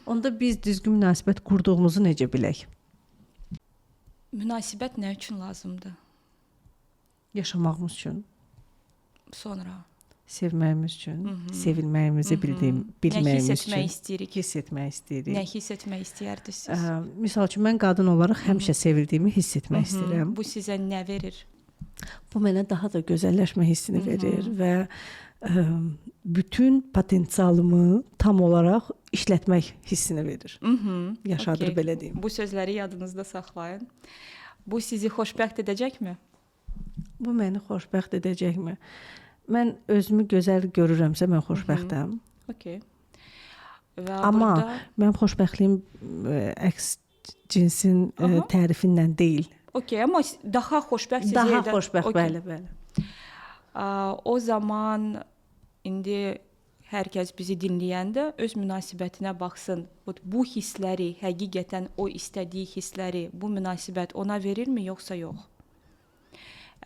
Onda biz düzgün münasibət qurduğumuzu necə bilək? Münasibət nə üçün lazımdır? Yaşamağımız üçün, Sonra sevməyimiz üçün, sevilməyimizi nə bilməyimiz hiss etmək üçün, istəyirik? hiss etmək istəyirik. Nə hiss etmək istəyirdiniz siz? Misal üçün mən qadın olaraq həmişə sevildiyimi hiss etmək istəyirəm. Bu sizə nə verir? Bu mənə daha da gözəlləşmə hissini verir və bütün potensialımı tam olaraq işlətmək hissini verir. Yaşadır Okay. belə deyim. Bu sözləri yadınızda saxlayın. Bu sizi xoşbəxt edəcəkmi? Bu məni xoşbəxt edəcəkmi? Mən özümü gözəl görürəmsə mən xoşbəxtəm. Okay. Və Amma burada mənim xoşbəxtliyim əks cinsin tərifindən deyil. okay, amma daha xoşbəxt sizi Daha edən- xoşbəxt, Okay. bəli. O zaman indi hər kəs bizi dinləyəndə öz münasibətinə baxsın. Bu hissləri, həqiqətən o istədiyi hissləri bu münasibət ona verirmi yoxsa yox?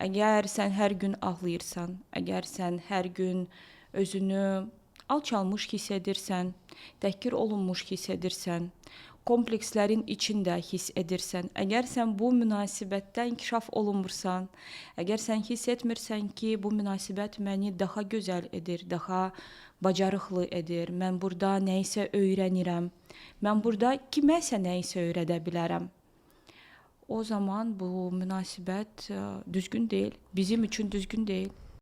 Əgər sən hər gün ağlayırsan, əgər sən hər gün özünü alçalmış hiss edirsən, təhqir olunmuş hiss edirsən, komplekslərin içində hiss edirsən, əgər sən bu münasibətdə inkişaf olunmursan, əgər sən hiss etmirsən ki, bu münasibət məni daha gözəl edir, daha bacarıqlı edir, mən burada nə isə öyrənirəm, mən burada kiməsə nə isə öyrədə bilərəm. O zaman bu münasibət düzgün deyil, bizim üçün düzgün deyil.